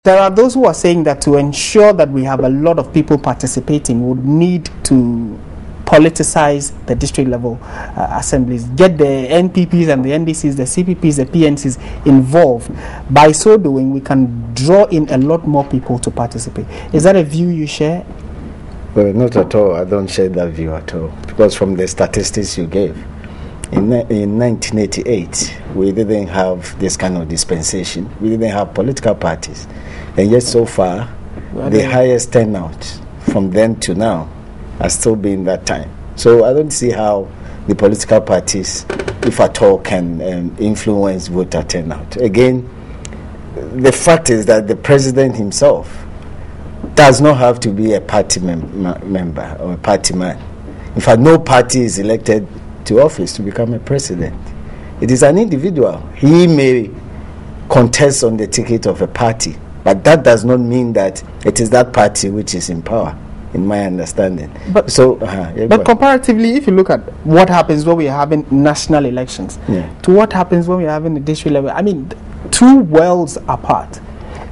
There are those who are saying that to ensure that we have a lot of people participating, we would need to politicize the district level assemblies, get the NPPs and the NDCs, the CPPs, the PNCs involved. By so doing, we can draw in a lot more people to participate. Is that a view you share? Well, not at all. I don't share that view at all. Because from the statistics you gave, in 1988, we didn't have this kind of dispensation. We didn't have political parties. And yet so far, the highest turnout from then to now has still been that time. So I don't see how the political parties, if at all, can influence voter turnout. Again, the fact is that the president himself does not have to be a party member or a party man. In fact, no party is elected to office to become a president. It is an individual. He may contest on the ticket of a party, but that does not mean that it is that party which is in power, in my understanding. But comparatively, if you look at what happens when we are having national elections to what happens when we are having the district level, I mean, two worlds apart.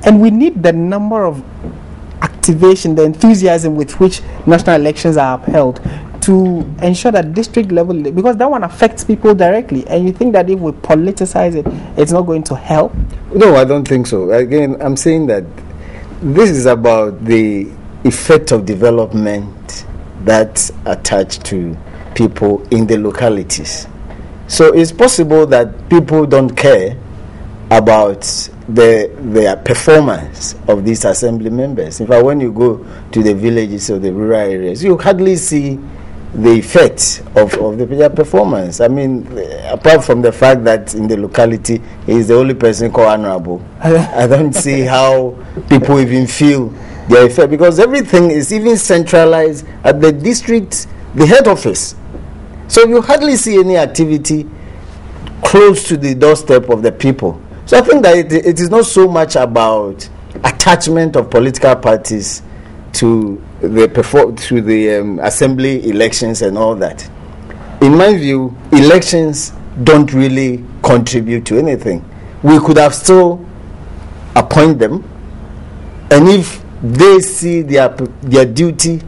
And we need the number of activation, the enthusiasm with which national elections are upheld to ensure that district level, because that one affects people directly. And you think that if we politicize it, it's not going to help? No, I don't think so. Again, I'm saying that this is about the effect of development that's attached to people in the localities. So it's possible that people don't care about the performance of these assembly members. In fact, when you go to the villages or the rural areas, you hardly see the effect of their performance. I mean, apart from the fact that in the locality he is the only person called honorable, I don't see how people even feel their effect, because everything is even centralized at the district, the head office. So you hardly see any activity close to the doorstep of the people. So I think that it is not so much about attachment of political parties to the assembly elections and all that. In my view, elections don't really contribute to anything. We could have still appoint them, and if they see their duty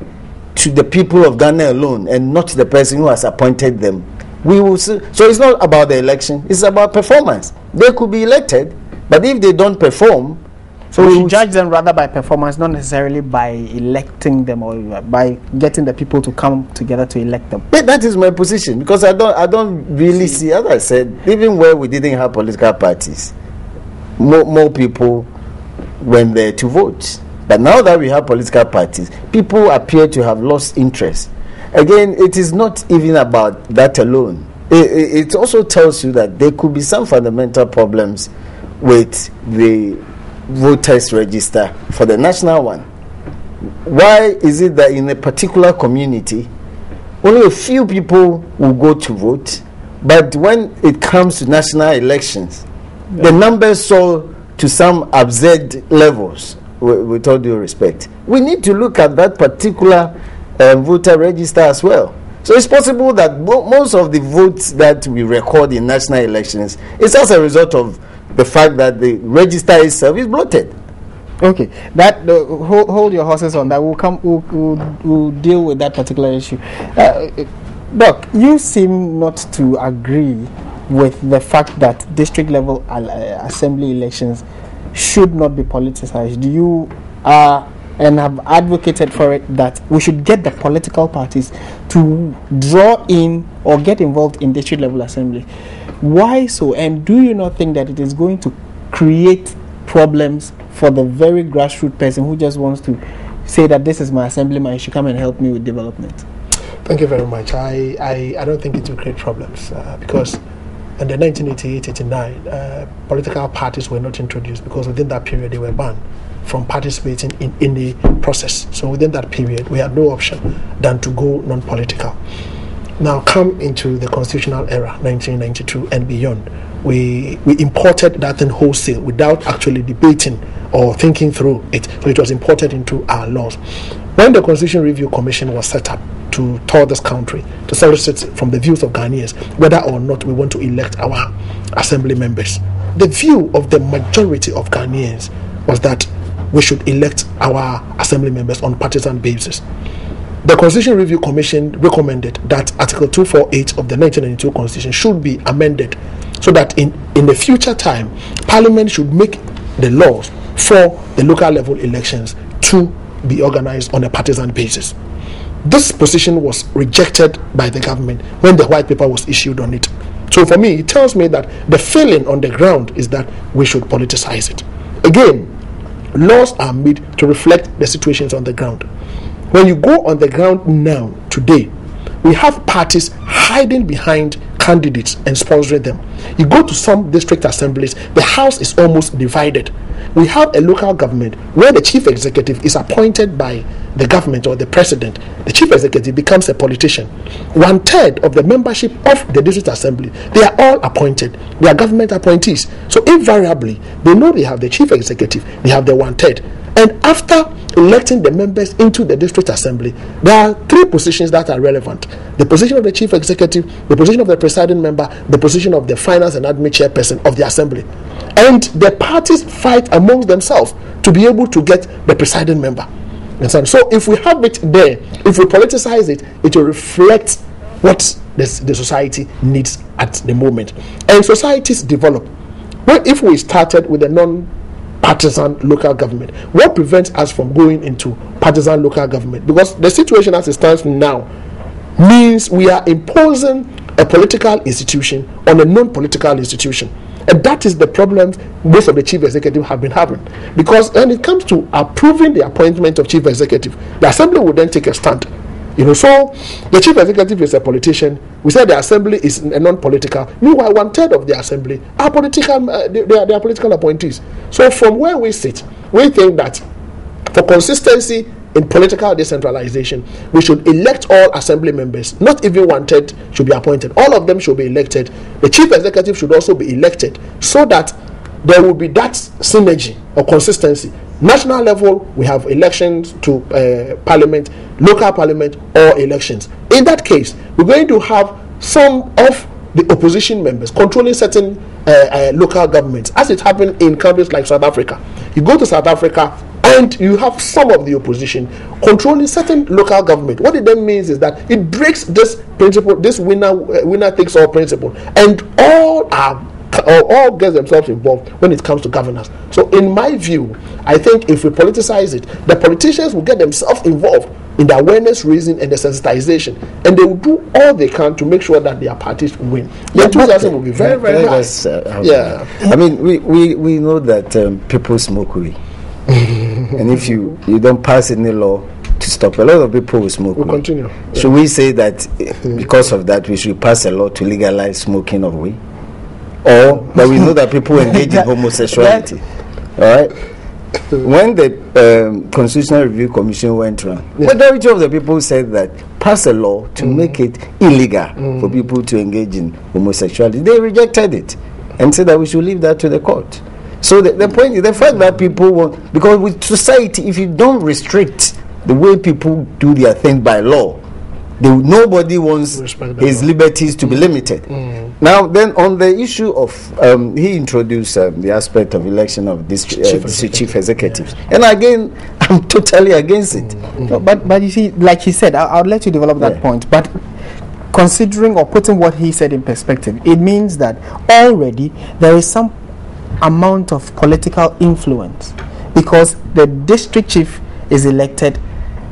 to the people of Ghana alone and not the person who has appointed them, we will see. So it's not about the election, it's about performance. They could be elected, but if they don't perform, so we should judge them rather by performance, not necessarily by electing them or by getting the people to come together to elect them. Yeah, that is my position, because I don't really see, as I said, even where we didn't have political parties, more people went there to vote. But now that we have political parties, people appear to have lost interest. Again, it is not even about that alone. It also tells you that there could be some fundamental problems with the voters register for the national one. Why is it that in a particular community only a few people will go to vote, but when it comes to national elections, the numbers soar to some absurd levels? With all due respect, we need to look at that particular voter register as well. So it's possible that most of the votes that we record in national elections is as a result of the fact that the register itself is bloated. Okay, that hold your horses on that. We'll deal with that particular issue. Doc, you seem not to agree with the fact that district level assembly elections should not be politicized. Do you and have advocated for it that we should get the political parties to draw in or get involved in district level assembly? Why so? And do you not think that it is going to create problems for the very grassroots person who just wants to say that this is my assemblyman, you should come and help me with development? Thank you very much. I don't think it will create problems because in the 1988-89, political parties were not introduced because within that period they were banned from participating in the process. So within that period, we had no option than to go non-political. Now come into the constitutional era, 1992 and beyond. We imported that thing wholesale without actually debating or thinking through it. So it was imported into our laws. When the Constitution Review Commission was set up to tour this country, to solicit from the views of Ghanaians whether or not we want to elect our assembly members, the view of the majority of Ghanaians was that we should elect our assembly members on partisan basis. The Constitution Review Commission recommended that Article 248 of the 1992 Constitution should be amended so that in the future time, Parliament should make the laws for the local level elections to be organized on a partisan basis. This position was rejected by the government when the white paper was issued on it. So for me, it tells me that the feeling on the ground is that we should politicize it. Again, laws are made to reflect the situations on the ground. When you go on the ground now, today, we have parties hiding behind candidates and sponsoring them. You go to some district assemblies, the house is almost divided. We have a local government where the chief executive is appointed by the government or the president. The chief executive becomes a politician. 1/3 of the membership of the district assembly, they are all appointed. They are government appointees. So invariably, they know they have the chief executive, they have the 1/3. And after electing the members into the district assembly, there are 3 positions that are relevant: the position of the chief executive, the position of the presiding member, the position of the finance and admin chairperson of the assembly. And the parties fight amongst themselves to be able to get the presiding member. So if we have it there, if we politicize it, it will reflect what the society needs at the moment. And societies develop. Well, if we started with a non-partisan local government, what prevents us from going into partisan local government? Because the situation as it stands now means we are imposing a political institution on a non-political institution. And that is the problem most of the chief executive have been having. Because when it comes to approving the appointment of chief executive, the assembly will then take a stand. So the chief executive is a politician. We said the assembly is a non-political. Meanwhile, 1/3 of the assembly are political. They are political appointees. So from where we sit, we think that for consistency in political decentralization, we should elect all assembly members. Not even 1/3 should be appointed. All of them should be elected. The chief executive should also be elected, so that there will be that synergy or consistency. National level, we have elections to parliament, local parliament, or elections. In that case, we're going to have some of the opposition members controlling certain local governments, as it happened in countries like South Africa. You go to South Africa and you have some of the opposition controlling certain local government. What it then means is that it breaks this principle, this winner takes all principle, and all get themselves involved when it comes to governance. So in my view, I think if we politicize it, the politicians will get themselves involved in the awareness raising and the sensitization, and they will do all they can to make sure that their parties win. The enthusiasm will be very, very high. Yeah, I mean, we know that people smoke weed, and if you don't pass any law to stop, a lot of people will smoke. We'll continue. Should we say that because of that we should pass a law to legalize smoking of weed? Or but we know that people engage in homosexuality. All right. When the Constitutional Review Commission went around, majority of the people said that pass a law to make it illegal for people to engage in homosexuality. They rejected it and said that we should leave that to the court. So the point is the fact that people want, because with society, if you don't restrict the way people do their thing by law, nobody wants his liberties to be limited. Now, then, on the issue of he introduced the aspect of election of chief executives, and again, I'm totally against it. But you see, like he said, I'll let you develop that point. But considering or putting what he said in perspective, it means that already there is some amount of political influence, because the district chief is elected.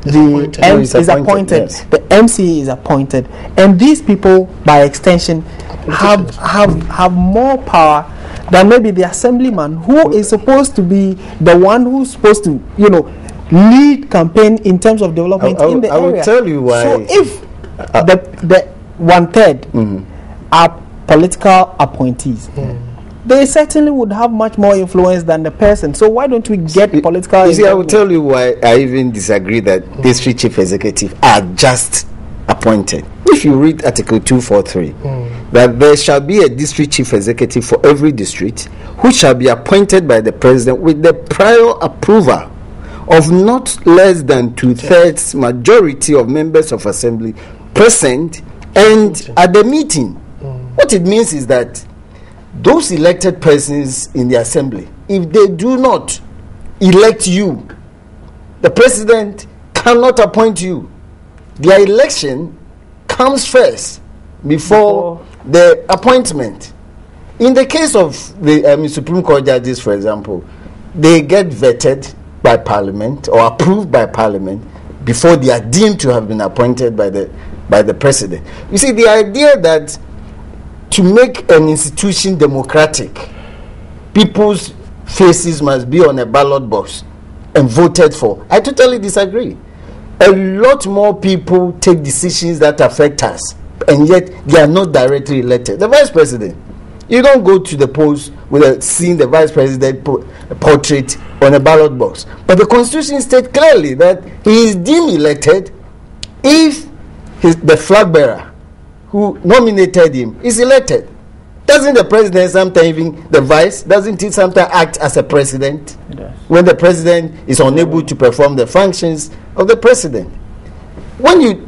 Is appointed. Yes. The MC is appointed, and these people, by extension, have more power than maybe the assemblyman, who is supposed to be the one who's supposed to, lead campaign in terms of development in the area. I will tell you why. So if the 1/3 are political appointees, they certainly would have much more influence than the person. So why don't we get political? You see, I will tell you why I even disagree that district chief executive are just appointed. If you read Article 243, that there shall be a district chief executive for every district, who shall be appointed by the president with the prior approval of not less than 2/3 majority of members of assembly present and at the meeting. What it means is that those elected persons in the assembly, if they do not elect you. The president cannot appoint you. Their election comes first before the appointment. In the case of the Supreme Court judges, for example, they get vetted by Parliament or approved by Parliament before they are deemed to have been appointed by the president. You see, the idea that to make an institution democratic, people's faces must be on a ballot box and voted for, I totally disagree. A lot more people take decisions that affect us, and yet they are not directly elected. The vice president, you don't go to the polls without seeing the vice president portrait on a ballot box. But the constitution states clearly that he is deemed elected if the flag bearer who nominated him is elected. Doesn't the president sometimes, even the vice, doesn't he sometimes act as a president when the president is unable to perform the functions of the president? When you,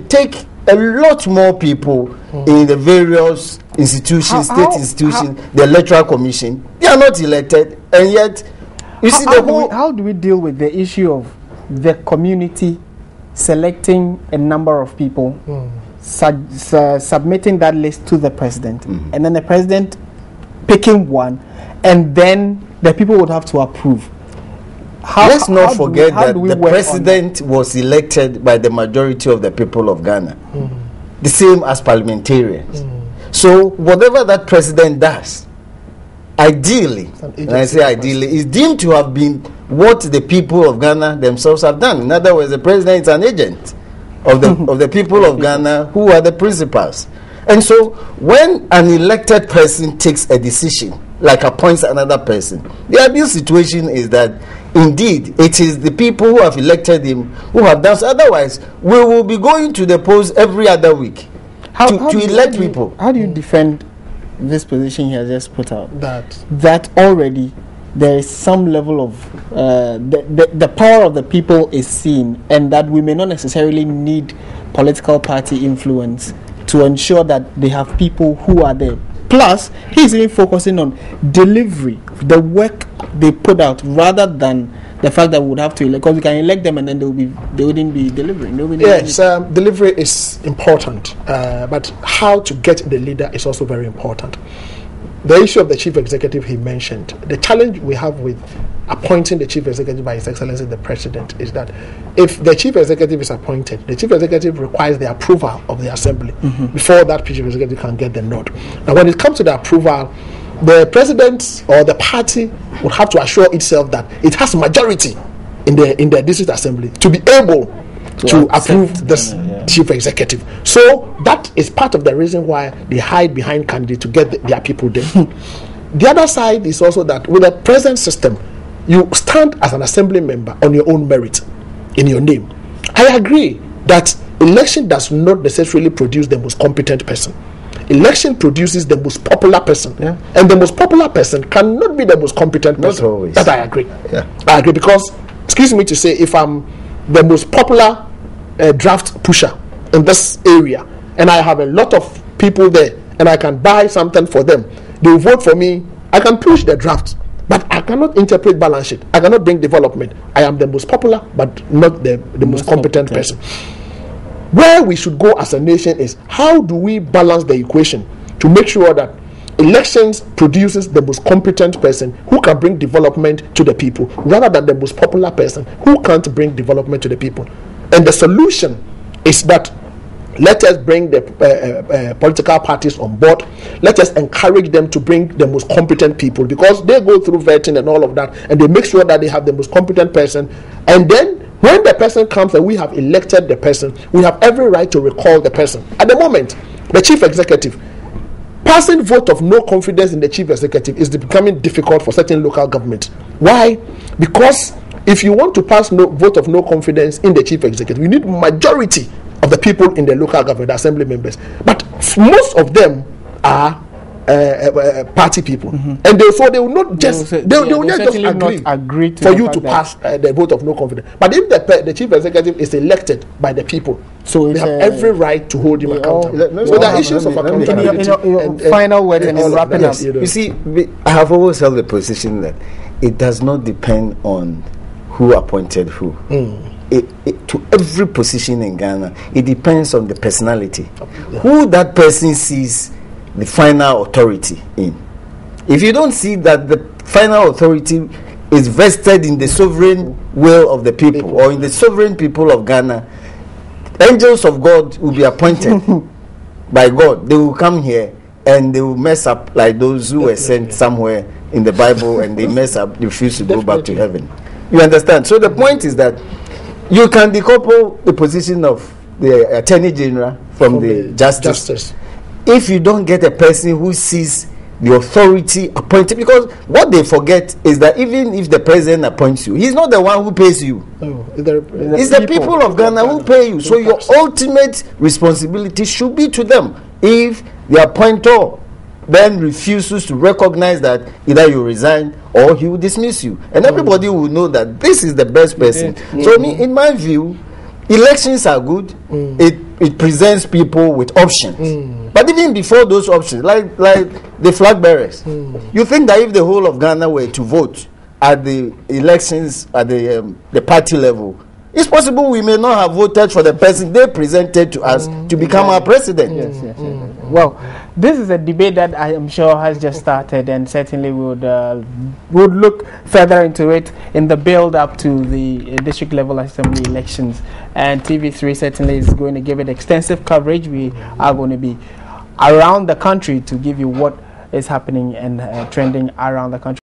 take a lot more people in the various institutions, state institutions, the electoral commission, they are not elected, and yet you see the whole. How do we deal with the issue of the community selecting a number of people, submitting that list to the president, and then the president picking one, and then the people would have to approve? Let's not forget that the president was elected by the majority of the people of Ghana, the same as parliamentarians. So whatever that president does, ideally, and I say ideally, is deemed to have been what the people of Ghana themselves have done. In other words, the president is an agent of the people of Ghana, who are the principals. And so when an elected person takes a decision, like appoints another person, the ideal situation is that indeed it is the people who have elected him who have done so. Otherwise, we will be going to the polls every other week to elect people. How do you defend this position he has just put out? That already there is some level of the power of the people is seen, and that we may not necessarily need political party influence to ensure that they have people who are there. Plus, he's even focusing on delivery, the work they put out, rather than the fact that we would have to elect, because we can elect them and then they wouldn't be delivering. Yes, delivery is important, but how to get the leader is also very important. The issue of the chief executive he mentioned, the challenge we have with appointing the chief executive by His Excellency the President is that if the chief executive is appointed, the chief executive requires the approval of the assembly before that chief executive can get the nod. Now, when it comes to the approval, the president or the party would have to assure itself that it has majority in the district assembly to be able to approve this chief executive. So that is part of the reason why they hide behind candidates to get their people there. The other side is also that with the present system, you stand as an assembly member on your own merit, in your name. I agree that election does not necessarily produce the most competent person. Election produces the most popular person, and the most popular person cannot be the most competent person. Not always. That I agree. I agree, because, excuse me to say, if I'm the most popular draft pusher in this area, and I have a lot of people there, and I can buy something for them, they will vote for me, I can push the draft, but I cannot interpret balance sheet, I cannot bring development. I am the most popular, but not the most competent person. Where we should go as a nation is, how do we balance the equation to make sure that elections produces the most competent person who can bring development to the people, rather than the most popular person who can't bring development to the people. And the solution is that let us bring the political parties on board. Let us encourage them to bring the most competent people, because they go through vetting and all of that, and they make sure that they have the most competent person. And then when the person comes and we have elected the person, we have every right to recall the person. At the moment, the chief executive, passing vote of no confidence in the chief executive is becoming difficult for certain local governments. Why? Because if you want to pass vote of no confidence in the chief executive, you need majority of the people in the local government, the assembly members. But most of them are party people, and they will not just they will not just agree for you to pass the vote of no confidence. But if the chief executive is elected by the people, so they have every right to hold him accountable. So there are issues of accountability. Final word and wrapping up. You see, I have always held the position that it does not depend on who appointed who. To every position in Ghana, it depends on the personality. Who that person sees the final authority in. If you don't see that the final authority is vested in the sovereign will of the people or in the sovereign people of Ghana, angels of God will be appointed by God. They will come here and they will mess up like those who were sent somewhere in the Bible and they mess up, refuse to go back to heaven. You understand? So the point is that you can decouple the position of the Attorney General from the justice if you don't get a person who sees the authority appointed, because what they forget is that even if the president appoints you, he's not the one who pays you. It's the people of Ghana who pay you. So your ultimate responsibility should be to them. If the appointer then refuses to recognize that, either you resign or he will dismiss you, and everybody will know that this is the best person. So in my view, elections are good. It presents people with options. But even before those options, like the flag bearers, you think that if the whole of Ghana were to vote at the elections at the party level, it's possible we may not have voted for the person they presented to us to become our president. Yes. Well, this is a debate that I am sure has just started, and certainly would look further into it in the build-up to the district level assembly elections. And TV3 certainly is going to give it extensive coverage. We are going to be around the country to give you what is happening and trending around the country.